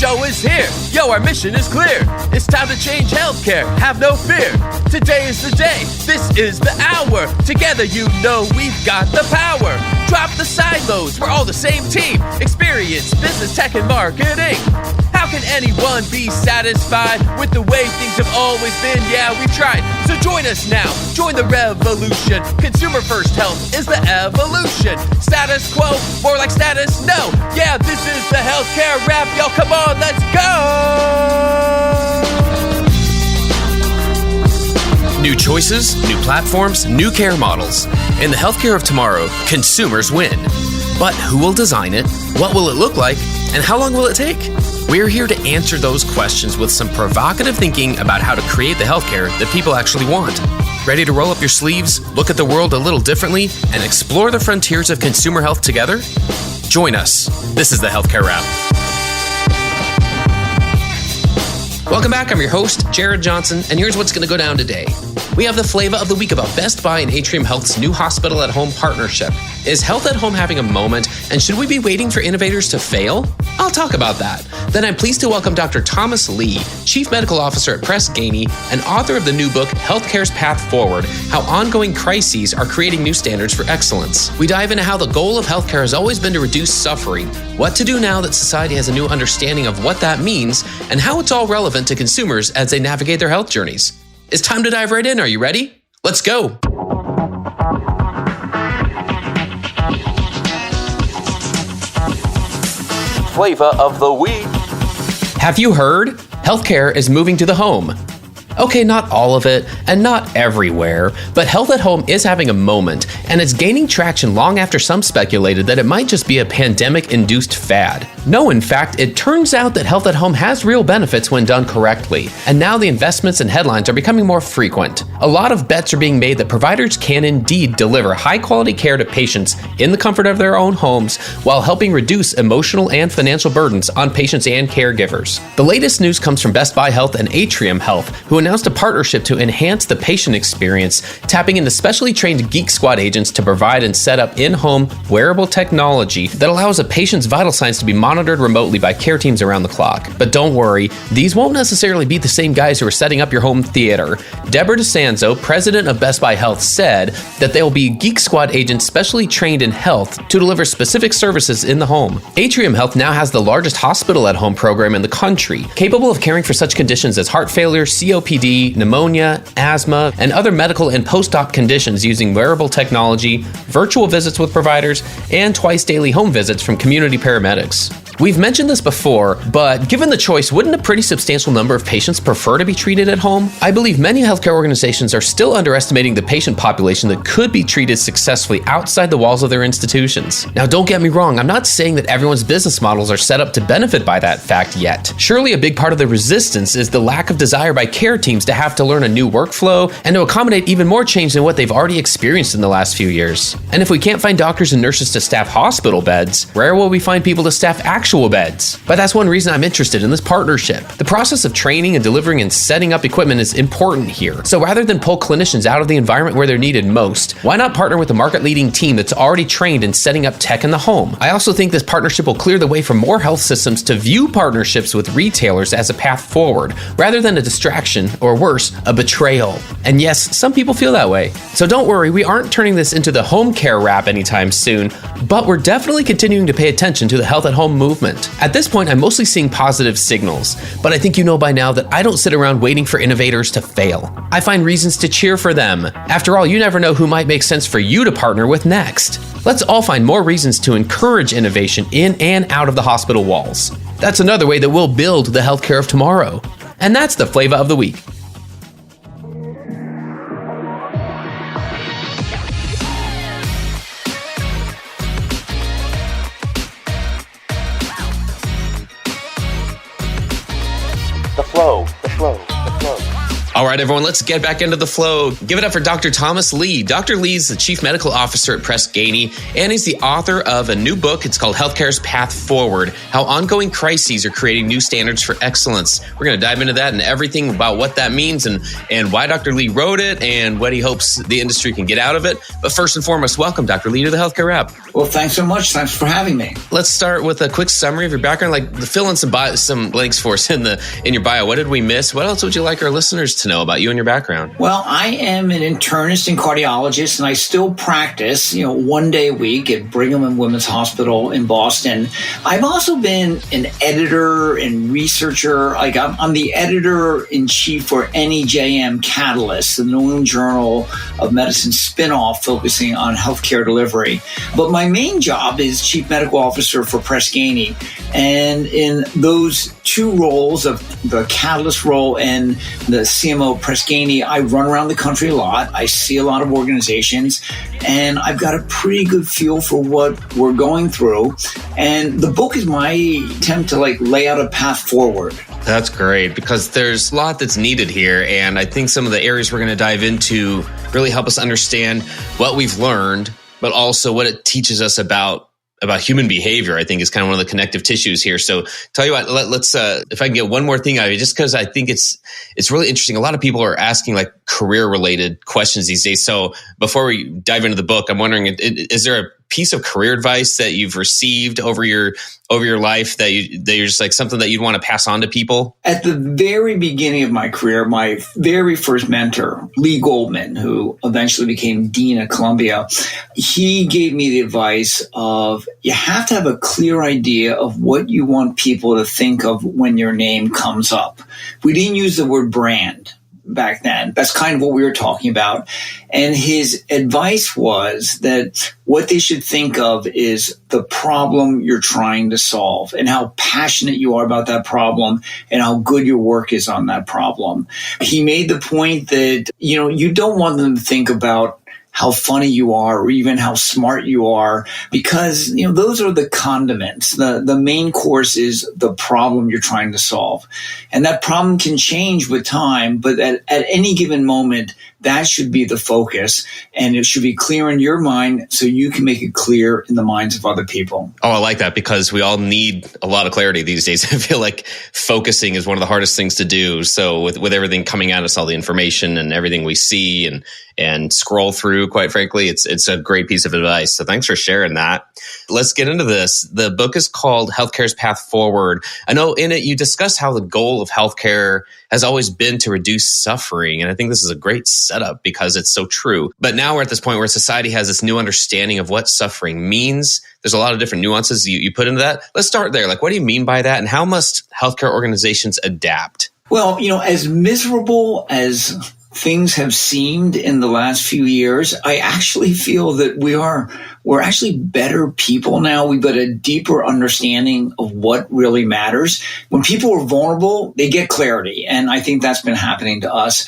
show is here. Yo, our mission is clear. It's time to change healthcare. Have no fear. Today is the day. This is the hour. Together, you know we've got the power. Drop the silos. We're all the same team. Experience, business, tech, and marketing. How can anyone be satisfied with the way things have always been? Yeah, we've tried. So join us now. Join the revolution. Consumer first health is the evolution. Status quo, more like status no. Yeah, this is the healthcare rap. Yo, come on, let's go. New choices, new platforms, new care models. In the healthcare of tomorrow, consumers win. But who will design it? What will it look like? And how long will it take? We're here to answer those questions with some provocative thinking about how to create the healthcare that people actually want. Ready to roll up your sleeves, look at the world a little differently, and explore the frontiers of consumer health together? Join us. This is the Healthcare Wrap. Welcome back. I'm your host, Jared Johnson, and here's what's going to go down today. We have the flavor of the week about Best Buy and Atrium Health's new hospital at home partnership. Is health at home having a moment, and should we be waiting for innovators to fail? I'll talk about that. Then I'm pleased to welcome Dr. Thomas Lee, Chief Medical Officer at Press Ganey and author of the new book, Healthcare's Path Forward, How Ongoing Crises Are Creating New Standards for Excellence. We dive into how the goal of healthcare has always been to reduce suffering, what to do now that society has a new understanding of what that means, and how it's all relevant to consumers as they navigate their health journeys. It's time to dive right in. Are you ready? Let's go. Flavor of the week. Have you heard? Healthcare is moving to the home. Okay, not all of it, and not everywhere, but health at home is having a moment, and it's gaining traction long after some speculated that it might just be a pandemic-induced fad. No, in fact, it turns out that health at home has real benefits when done correctly, and now the investments and headlines are becoming more frequent. A lot of bets are being made that providers can indeed deliver high-quality care to patients in the comfort of their own homes while helping reduce emotional and financial burdens on patients and caregivers. The latest news comes from Best Buy Health and Atrium Health, who announced a partnership to enhance the patient experience, tapping into specially trained Geek Squad agents to provide and set up in-home wearable technology that allows a patient's vital signs to be monitored remotely by care teams around the clock. But don't worry, these won't necessarily be the same guys who are setting up your home theater. Deborah DeSanzo, president of Best Buy Health, said that they will be Geek Squad agents specially trained in health to deliver specific services in the home. Atrium Health now has the largest hospital-at-home program in the country, capable of caring for such conditions as heart failure, COPD, pneumonia, asthma, and other medical and post-op conditions using wearable technology, virtual visits with providers, and twice-daily home visits from community paramedics. We've mentioned this before, but given the choice, wouldn't a pretty substantial number of patients prefer to be treated at home? I believe many healthcare organizations are still underestimating the patient population that could be treated successfully outside the walls of their institutions. Now, don't get me wrong, I'm not saying that everyone's business models are set up to benefit by that fact yet. Surely a big part of the resistance is the lack of desire by care teams to have to learn a new workflow and to accommodate even more change than what they've already experienced in the last few years. And if we can't find doctors and nurses to staff hospital beds, where will we find people to staff actual beds? But that's one reason I'm interested in this partnership. The process of training and delivering and setting up equipment is important here. So rather than pull clinicians out of the environment where they're needed most, why not partner with a market-leading team that's already trained in setting up tech in the home? I also think this partnership will clear the way for more health systems to view partnerships with retailers as a path forward, rather than a distraction, or worse, a betrayal. And yes, some people feel that way. So don't worry, we aren't turning this into the home care wrap anytime soon, but we're definitely continuing to pay attention to the health at home movement. At this point, I'm mostly seeing positive signals, but I think you know by now that I don't sit around waiting for innovators to fail. I find reasons to cheer for them. After all, you never know who might make sense for you to partner with next. Let's all find more reasons to encourage innovation in and out of the hospital walls. That's another way that we'll build the healthcare of tomorrow. And that's the flavor of the week. The flow. All right, everyone, let's get back into the flow. Give it up for Dr. Thomas Lee. Dr. Lee is the Chief Medical Officer at Press Ganey, and he's the author of a new book. It's called Healthcare's Path Forward, How Ongoing Crises Are Creating New Standards for Excellence. We're going to dive into that and everything about what that means and why Dr. Lee wrote it and what he hopes the industry can get out of it. But first and foremost, welcome, Dr. Lee, to the Healthcare Wrap. Well, thanks so much. Thanks for having me. Let's start with a quick summary of your background, like fill in some links for us in your bio. What did we miss? What else would you like our listeners to know about you and your background? Well, I am an internist and cardiologist, and I still practice, 1 day a week at Brigham and Women's Hospital in Boston. I've also been an editor and researcher. Like I'm the editor-in-chief for NEJM Catalyst, the New England Journal of Medicine spinoff focusing on healthcare delivery. But my main job is Chief Medical Officer for Press Ganey. And in those two roles of the Catalyst role and the CMO Press Ganey, I run around the country a lot. I see a lot of organizations, and I've got a pretty good feel for what we're going through. And the book is my attempt to lay out a path forward. That's great, because there's a lot that's needed here. And I think some of the areas we're going to dive into really help us understand what we've learned, but also what it teaches us about human behavior, I think, is kind of one of the connective tissues here. So tell you what, let's if I can get one more thing out of you, just because I think it's really interesting. A lot of people are asking career related questions these days. So before we dive into the book, I'm wondering, is there a piece of career advice that you've received over your life that you're just something that you'd want to pass on to people? At the very beginning of my career, my very first mentor, Lee Goldman, who eventually became dean at Columbia, he gave me the advice of you have to have a clear idea of what you want people to think of when your name comes up. We didn't use the word brand back then. That's kind of what we were talking about. And his advice was that what they should think of is the problem you're trying to solve and how passionate you are about that problem and how good your work is on that problem. He made the point that, you don't want them to think about how funny you are or even how smart you are, because those are the condiments. The main course is the problem you're trying to solve. And that problem can change with time, but at any given moment, that should be the focus, and it should be clear in your mind so you can make it clear in the minds of other people. Oh, I like that, because we all need a lot of clarity these days. I feel like focusing is one of the hardest things to do. So with everything coming at us, all the information and everything we see and scroll through, quite frankly, it's a great piece of advice. So thanks for sharing that. Let's get into this. The book is called Healthcare's Path Forward. I know in it you discuss how the goal of healthcare has always been to reduce suffering. And I think this is a great setup because it's so true. But now we're at this point where society has this new understanding of what suffering means. There's a lot of different nuances you put into that. Let's start there. What do you mean by that? And how must healthcare organizations adapt? Well, as miserable as things have seemed in the last few years, I actually feel that we're actually better people now. We've got a deeper understanding of what really matters. When people are vulnerable, they get clarity. And I think that's been happening to us.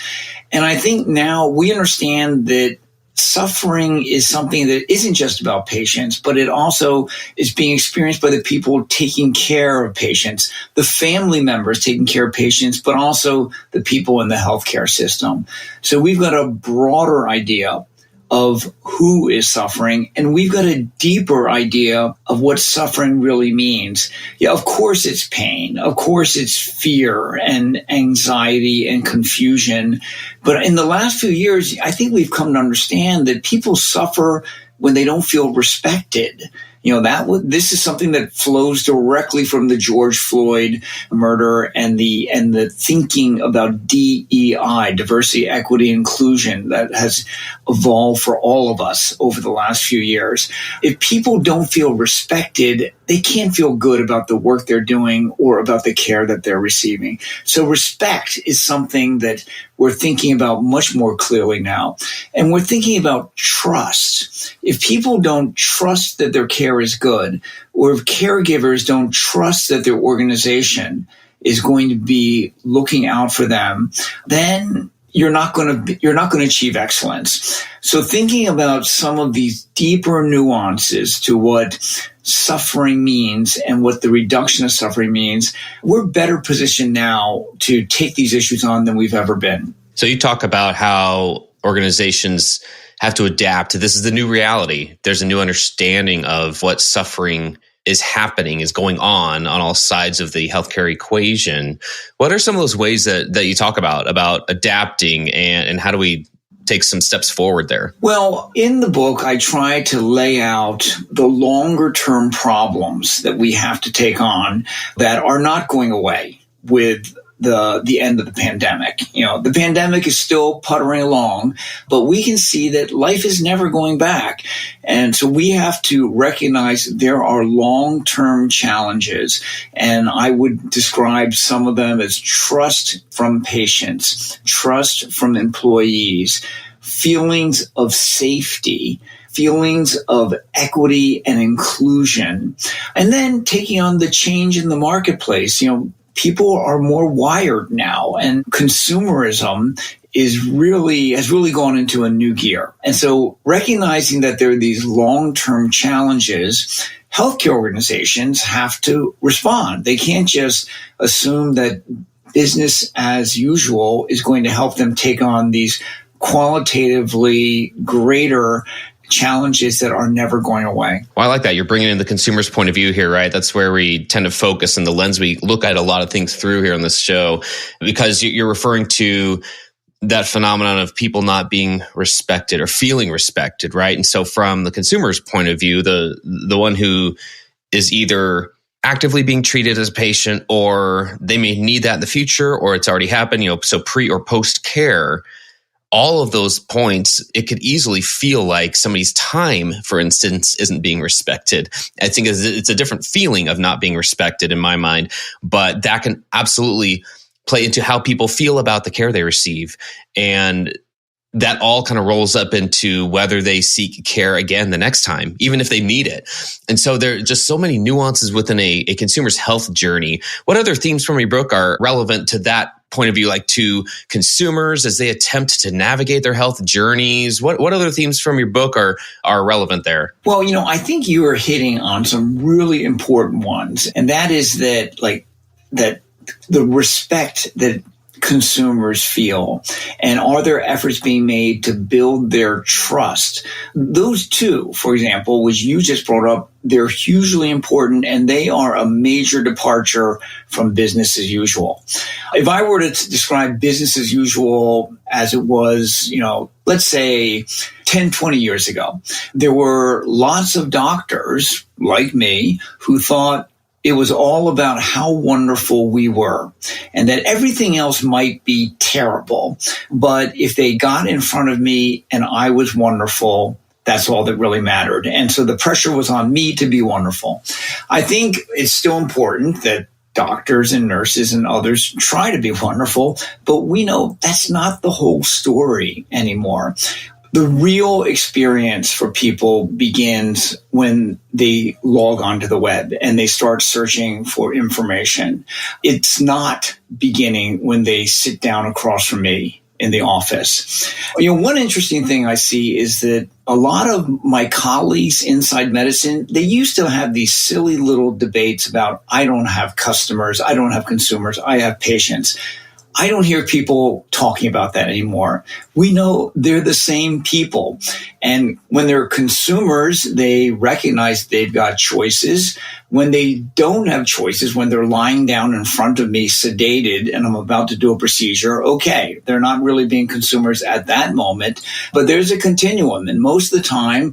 And I think now we understand that suffering is something that isn't just about patients, but it also is being experienced by the people taking care of patients, the family members taking care of patients, but also the people in the healthcare system. So we've got a broader idea of who is suffering, and we've got a deeper idea of what suffering really means. Yeah, of course it's pain. Of course it's fear and anxiety and confusion. But in the last few years, I think we've come to understand that people suffer when they don't feel respected. This is something that flows directly from the George Floyd murder and the thinking about DEI, diversity, equity, inclusion, that has evolved for all of us over the last few years. If people don't feel respected, they can't feel good about the work they're doing or about the care that they're receiving. So respect is something that we're thinking about much more clearly now. And we're thinking about trust. If people don't trust that their care is good, or if caregivers don't trust that their organization is going to be looking out for them, then you're not going to achieve excellence. So thinking about some of these deeper nuances to what suffering means and what the reduction of suffering means, we're better positioned now to take these issues on than we've ever been. So you talk about how organizations have to adapt. This is the new reality. There's a new understanding of what suffering is happening, is going on all sides of the healthcare equation. What are some of those ways that you talk about adapting, and how do we take some steps forward there? Well, in the book, I try to lay out the longer term problems that we have to take on that are not going away with the end of the pandemic. The pandemic is still puttering along, but we can see that life is never going back. And so we have to recognize there are long-term challenges. And I would describe some of them as trust from patients, trust from employees, feelings of safety, feelings of equity and inclusion, and then taking on the change in the marketplace. People are more wired now, and consumerism has really gone into a new gear. And so recognizing that there are these long-term challenges, healthcare organizations have to respond. They can't just assume that business as usual is going to help them take on these qualitatively greater challenges that are never going away. Well, I like that. You're bringing in the consumer's point of view here, right? That's where we tend to focus, and the lens we look at a lot of things through here on this show, because you're referring to that phenomenon of people not being respected or feeling respected, right? And so from the consumer's point of view, the one who is either actively being treated as a patient, or they may need that in the future, or it's already happened, so pre or post care, all of those points, it could easily feel like somebody's time, for instance, isn't being respected. I think it's a different feeling of not being respected in my mind, but that can absolutely play into how people feel about the care they receive. And that all kind of rolls up into whether they seek care again the next time, even if they need it. And so there are just so many nuances within a consumer's health journey. What other themes from your book are relevant to that point of view, like to consumers as they attempt to navigate their health journeys? What other themes from your book are relevant there? Well, I think you are hitting on some really important ones. And that is that the respect that consumers feel, and are there efforts being made to build their trust? Those two, for example, which you just brought up, they're hugely important, and they are a major departure from business as usual. If I were to describe business as usual as it was, let's say 10, 20 years ago, there were lots of doctors like me who thought it was all about how wonderful we were, and that everything else might be terrible. But if they got in front of me and I was wonderful, that's all that really mattered. And so the pressure was on me to be wonderful. I think it's still important that doctors and nurses and others try to be wonderful, but we know that's not the whole story anymore. The real experience for people begins when they log onto the web and they start searching for information. It's not beginning when they sit down across from me in the office. One interesting thing I see is that a lot of my colleagues inside medicine, they used to have these silly little debates about, I don't have customers, I don't have consumers, I have patients. I don't hear people talking about that anymore. We know they're the same people. And when they're consumers, they recognize they've got choices. When they don't have choices, when they're lying down in front of me sedated and I'm about to do a procedure, okay, they're not really being consumers at that moment, but there's a continuum. And most of the time,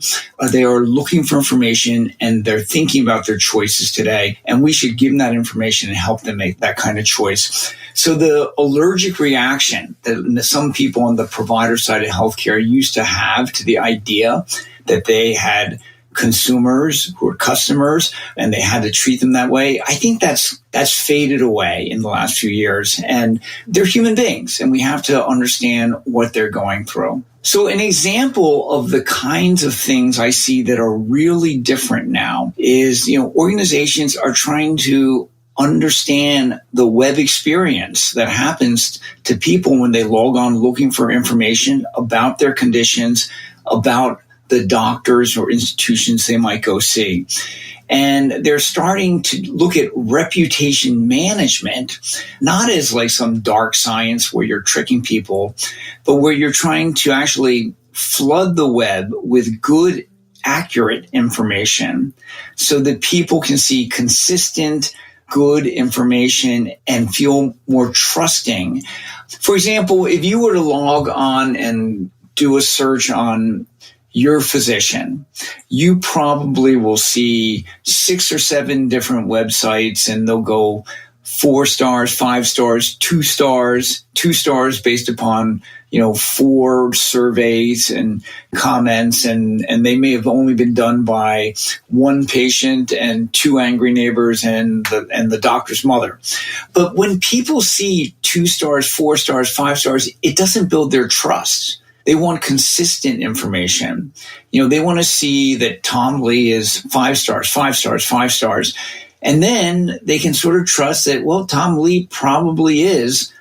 they are looking for information and they're thinking about their choices today. And we should give them that information and help them make that kind of choice. So the allergic reaction that some people on the provider side of healthcare used to have to the idea that they had consumers who were customers and they had to treat them that way, I think that's faded away in the last few years. And they're human beings, and we have to understand what they're going through. So an example of the kinds of things I see that are really different now is, organizations are trying to understand the web experience that happens to people when they log on looking for information about their conditions, about the doctors or institutions they might go see. And they're starting to look at reputation management, not as like some dark science where you're tricking people, but where you're trying to actually flood the web with good, accurate information so that people can see consistent, good information and feel more trusting. For example, if you were to log on and do a search on your physician, you probably will see 6 or 7 different websites, and they'll go 4 stars, 5 stars, 2 stars, 2 stars based upon, 4 surveys and comments, and they may have only been done by 1 patient and 2 angry neighbors and the doctor's mother. But when people see 2 stars, 4 stars, 5 stars, it doesn't build their trust. They want consistent information. They want to see that Tom Lee is 5 stars, 5 stars, 5 stars. And then they can sort of trust that, well, Tom Lee probably is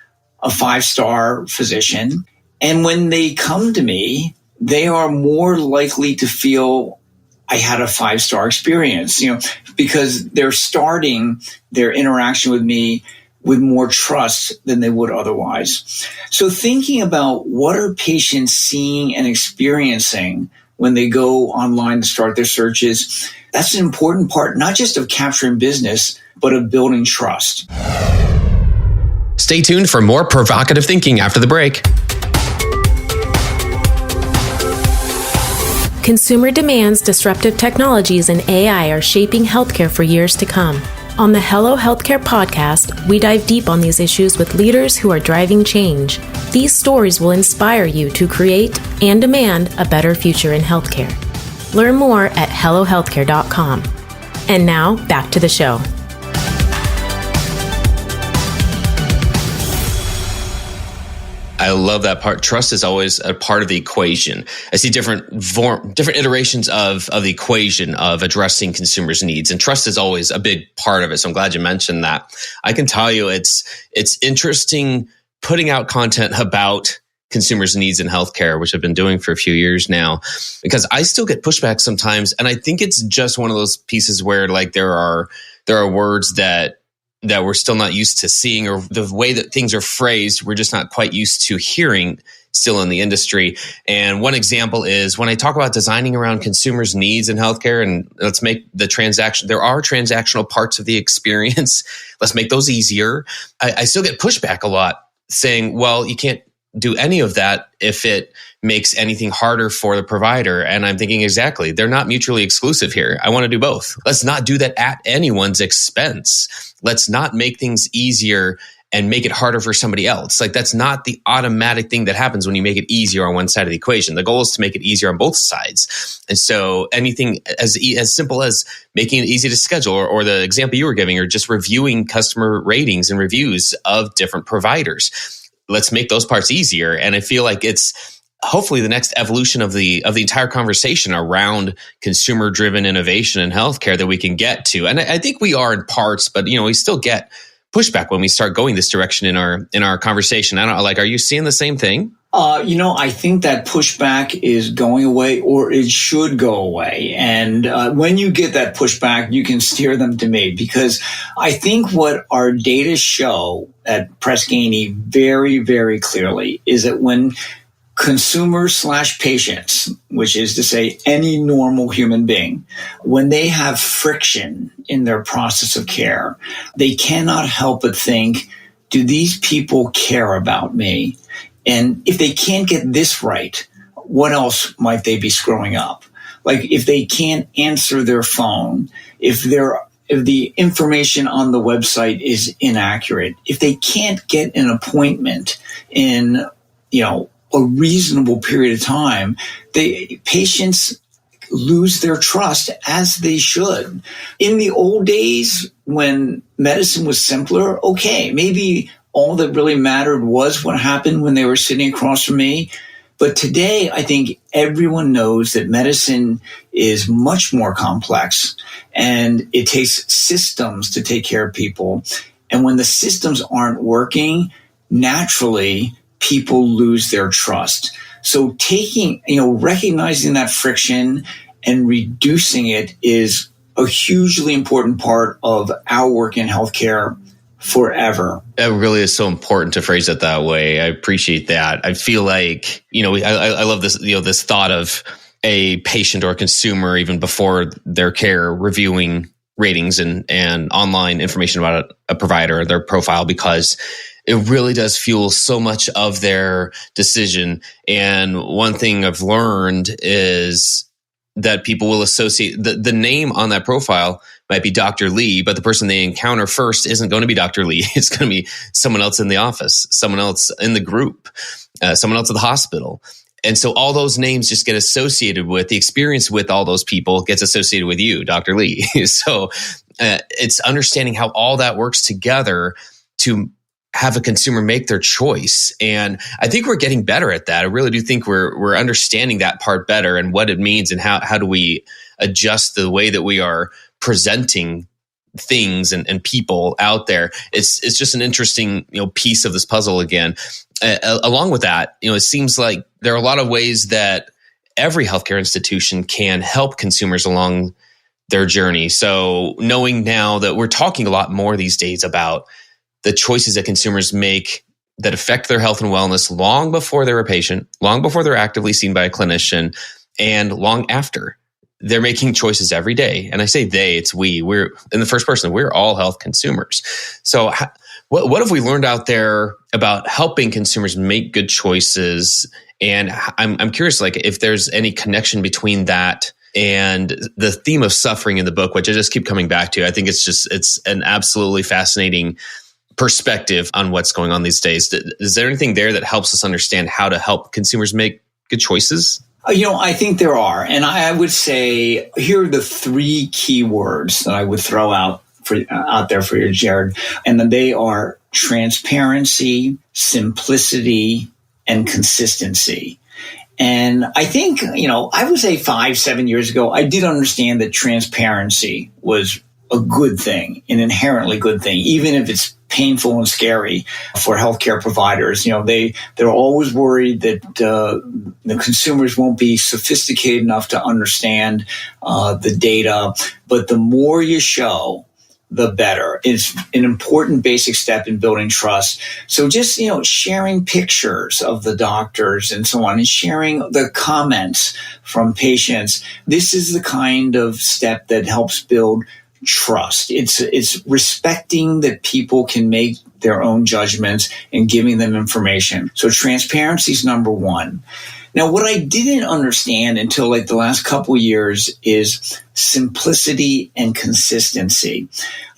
a 5-star physician. And when they come to me, they are more likely to feel I had a 5-star experience, because they're starting their interaction with me with more trust than they would otherwise. So thinking about what are patients seeing and experiencing when they go online to start their searches, that's an important part, not just of capturing business, but of building trust. Stay tuned for more provocative thinking after the break. Consumer demands, disruptive technologies, and AI are shaping healthcare for years to come. On the Hello Healthcare podcast, we dive deep on these issues with leaders who are driving change. These stories will inspire you to create and demand a better future in healthcare. Learn more at hellohealthcare.com. And now, back to the show. I love that part. Trust is always a part of the equation. I see different iterations of the equation of addressing consumers' needs, and trust is always a big part of it. So I'm glad you mentioned that. I can tell you it's interesting putting out content about consumers' needs in healthcare, which I've been doing for a few years now, because I still get pushback sometimes, and I think it's just one of those pieces where like there are words that we're still not used to seeing, or the way that things are phrased, we're just not quite used to hearing still in the industry. And one example is when I talk about designing around consumers' needs in healthcare, and let's make the transaction, there are transactional parts of the experience. Let's make those easier. I still get pushback a lot saying, well, you can't do any of that if it makes anything harder for the provider. And I'm thinking, exactly, they're not mutually exclusive here. I want to do both. Let's not do that at anyone's expense. Let's not make things easier and make it harder for somebody else. Like, that's not the automatic thing that happens when you make it easier on one side of the equation. The goal is to make it easier on both sides. And so anything as simple as making it easy to schedule, or the example you were giving, or just reviewing customer ratings and reviews of different providers. Let's make those parts easier. And I feel like it's hopefully the next evolution of the entire conversation around consumer-driven innovation in healthcare that we can get to. And I think we are in parts, but we still get pushback when we start going this direction in our conversation. I don't know, like, are you seeing the same thing? I think that pushback is going away, or it should go away. And when you get that pushback, you can steer them to me, because I think what our data show at Press Ganey very, very clearly is that when consumers/patients, which is to say any normal human being, when they have friction in their process of care, they cannot help but think, do these people care about me? And if they can't get this right, what else might they be screwing up? Like, if they can't answer their phone, if the information on the website is inaccurate, if they can't get an appointment in, a reasonable period of time, patients lose their trust, as they should. In the old days, when medicine was simpler, okay, maybe all that really mattered was what happened when they were sitting across from me. But today, I think everyone knows that medicine is much more complex, and it takes systems to take care of people. And when the systems aren't working, naturally, people lose their trust. So recognizing that friction and reducing it is a hugely important part of our work in healthcare forever. It really is so important to phrase it that way. I appreciate that. I feel like, I love this, this thought of a patient or a consumer, even before their care, reviewing ratings and online information about a provider, their profile, because it really does fuel so much of their decision. And one thing I've learned is that people will associate the name on that profile might be Dr. Lee, but the person they encounter first isn't going to be Dr. Lee. It's going to be someone else in the office, someone else in the group, someone else at the hospital. And so all those names just get associated with the experience with all those people gets associated with you, Dr. Lee. So it's understanding how all that works together to have a consumer make their choice. And I think we're getting better at that. I really do think we're understanding that part better and what it means and how do we adjust the way that we are presenting things and people out there. It's just an interesting, piece of this puzzle again. Along with that, it seems like there are a lot of ways that every healthcare institution can help consumers along their journey. So knowing now that we're talking a lot more these days about the choices that consumers make that affect their health and wellness long before they're a patient, long before they're actively seen by a clinician, and long after. They're making choices every day. And I say they, it's we. We're in the first person. We're all health consumers. So what have we learned out there about helping consumers make good choices? And I'm curious, if there's any connection between that and the theme of suffering in the book, which I just keep coming back to. I think it's an absolutely fascinating perspective on what's going on these days. Is there anything there that helps us understand how to help consumers make good choices? I think there are. And I would say here are the three key words that I would throw out there for you, Jared. And then they are transparency, simplicity, and consistency. And I think, I would say 5-7 years ago, I did understand that transparency was a good thing, an inherently good thing, even if it's painful and scary for healthcare providers. They're always worried that the consumers won't be sophisticated enough to understand the data. But the more you show, the better. It's an important basic step in building trust. So just, sharing pictures of the doctors and so on, and sharing the comments from patients. This is the kind of step that helps build trust. It's respecting that people can make their own judgments and giving them information. So transparency is number one. Now, what I didn't understand until the last couple of years is simplicity and consistency.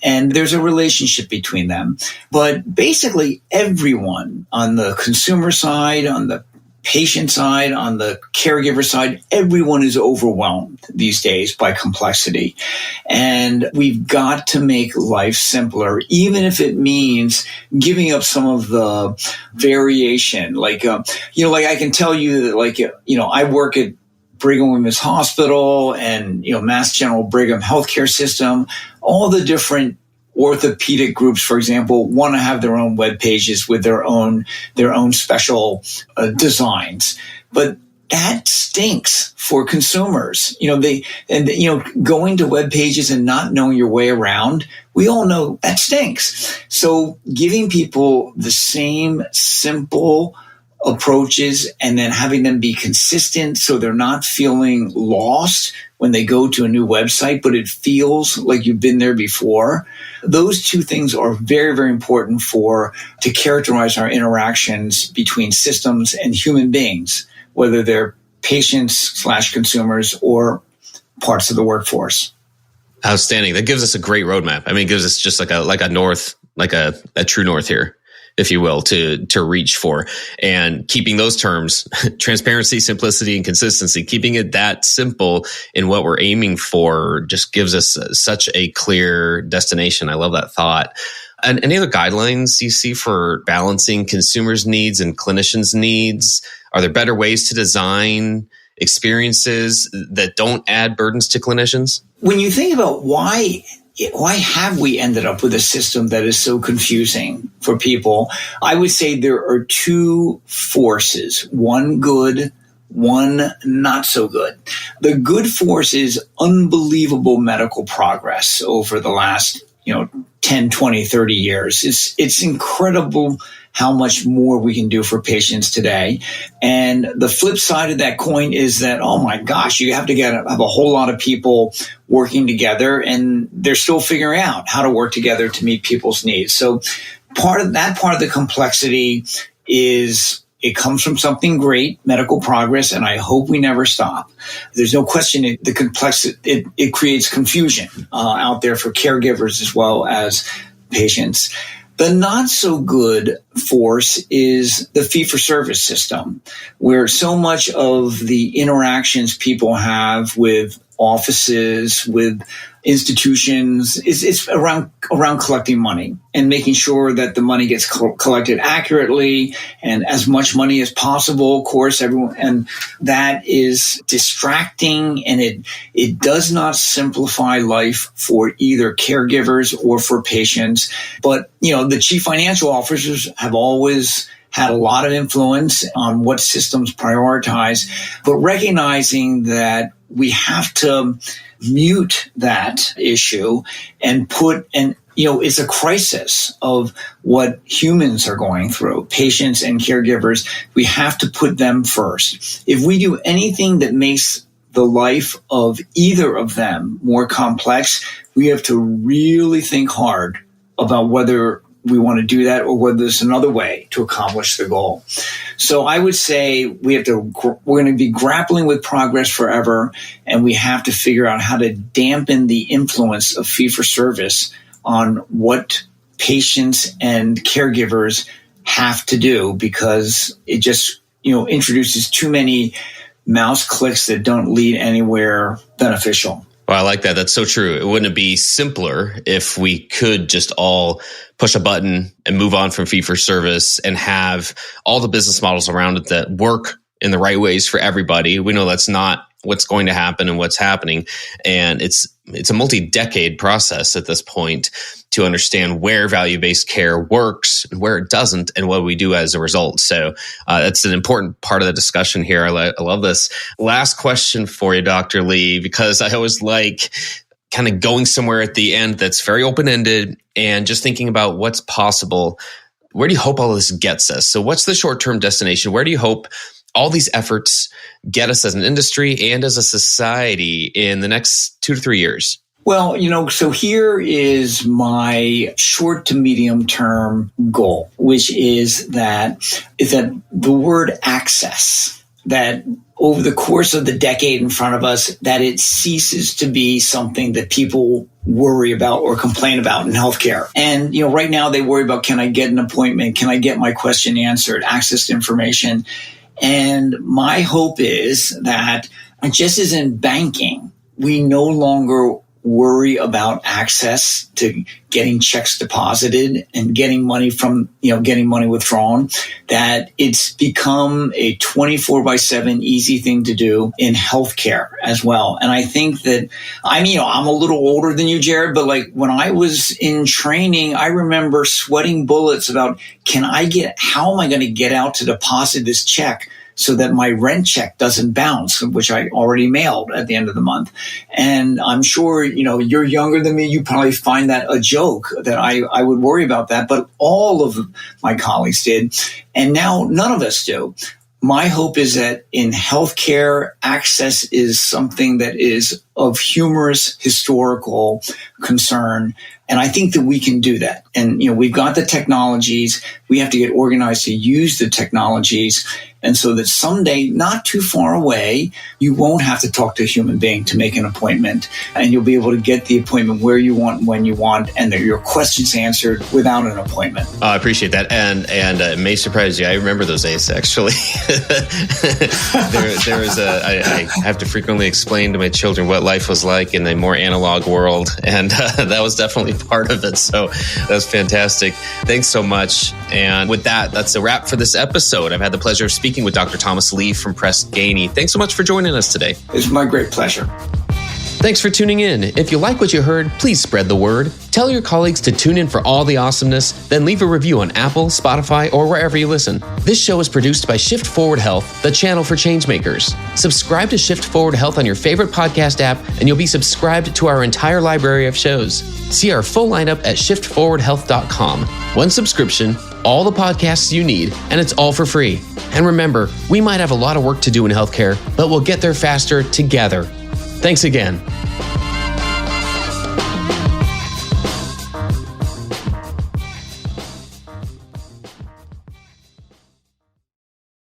And there's a relationship between them. But basically everyone on the consumer side, on the patient side, on the caregiver side, everyone is overwhelmed these days by complexity. And we've got to make life simpler, even if it means giving up some of the variation. I can tell you that, I work at Brigham Women's Hospital and, Mass General Brigham Healthcare System, all the different orthopedic groups, for example, want to have their own web pages with their own special designs, but that stinks for consumers. Going to web pages and not knowing your way around, we all know that stinks. So giving people the same simple approaches and then having them be consistent so they're not feeling lost when they go to a new website, but it feels like you've been there before. Those two things are very, very important to characterize our interactions between systems and human beings, whether they're patients/consumers or parts of the workforce. Outstanding. That gives us a great roadmap. It gives us just like a north, a true north here, if you will, to reach for. And keeping those terms, transparency, simplicity, and consistency, keeping it that simple in what we're aiming for just gives us such a clear destination. I love that thought. And any other guidelines you see for balancing consumers' needs and clinicians' needs? Are there better ways to design experiences that don't add burdens to clinicians? When you think about why have we ended up with a system that is so confusing for people, I would say there are two forces, one good, one not so good. The good force is unbelievable medical progress over the last 10, 20, 30 years. It's incredible how much more we can do for patients today. And the flip side of that coin is that, oh my gosh, you have to have a whole lot of people working together, and they're still figuring out how to work together to meet people's needs. So part of the complexity is it comes from something great, medical progress, and I hope we never stop. There's no question the complexity, it creates confusion out there for caregivers as well as patients. The not so good force is the fee-for-service system, where so much of the interactions people have with offices, with institutions, it's around collecting money and making sure that the money gets collected accurately and as much money as possible, of course, everyone, and that is distracting, and it does not simplify life for either caregivers or for patients. But, the chief financial officers have always had a lot of influence on what systems prioritize, but recognizing that we have to mute that issue and it's a crisis of what humans are going through, patients and caregivers. We have to put them first. If we do anything that makes the life of either of them more complex, we have to really think hard about whether we want to do that or whether there's another way to accomplish the goal. So I would say we're going to be grappling with progress forever, and we have to figure out how to dampen the influence of fee-for-service on what patients and caregivers have to do, because it just, introduces too many mouse clicks that don't lead anywhere beneficial. Well, I like that. That's so true. Wouldn't it be simpler if we could just all push a button and move on from fee for service and have all the business models around it that work in the right ways for everybody? We know that's not what's going to happen and what's happening. And it's a multi-decade process at this point to understand where value-based care works and where it doesn't and what we do as a result. So that's an important part of the discussion here. I love this. Last question for you, Dr. Lee, because I always like kind of going somewhere at the end that's very open-ended and just thinking about what's possible. Where do you hope all this gets us? So what's the short-term destination? Where do you hope all these efforts get us as an industry and as a society in the next 2 to 3 years? Well, so here is my short to medium term goal, which is that the word access, that over the course of the decade in front of us, that it ceases to be something that people worry about or complain about in healthcare. And, right now they worry about, can I get an appointment? Can I get my question answered? Access to information. And my hope is that just as in banking, we no longer worry about access to getting checks deposited and getting money getting money withdrawn, that it's become a 24/7 easy thing to do in healthcare as well. And I think that I'm a little older than you, Jared, but like when I was in training, I remember sweating bullets about how am I going to get out to deposit this check so that my rent check doesn't bounce, which I already mailed at the end of the month. And I'm sure, you're younger than me. You probably find that a joke that I would worry about that, but all of my colleagues did. And now none of us do. My hope is that in healthcare, access is something that is of humorous historical concern. And I think that we can do that. And, we've got the technologies. We have to get organized to use the technologies. And so that someday, not too far away, you won't have to talk to a human being to make an appointment. And you'll be able to get the appointment where you want, when you want, and that your questions answered without an appointment. I appreciate that. And it may surprise you. I remember those days, actually. I have to frequently explain to my children what life was like in a more analog world. And that was definitely part of it. So that was fantastic. Thanks so much. And with that, that's a wrap for this episode. I've had the pleasure of speaking with Dr. Thomas Lee from Press Ganey. Thanks so much for joining us today. It's my great pleasure. Thanks for tuning in. If you like what you heard, please spread the word. Tell your colleagues to tune in for all the awesomeness, then leave a review on Apple, Spotify, or wherever you listen. This show is produced by Shift Forward Health, the channel for changemakers. Subscribe to Shift Forward Health on your favorite podcast app, and you'll be subscribed to our entire library of shows. See our full lineup at shiftforwardhealth.com. One subscription, all the podcasts you need, and it's all for free. And remember, we might have a lot of work to do in healthcare, but we'll get there faster together. Thanks again.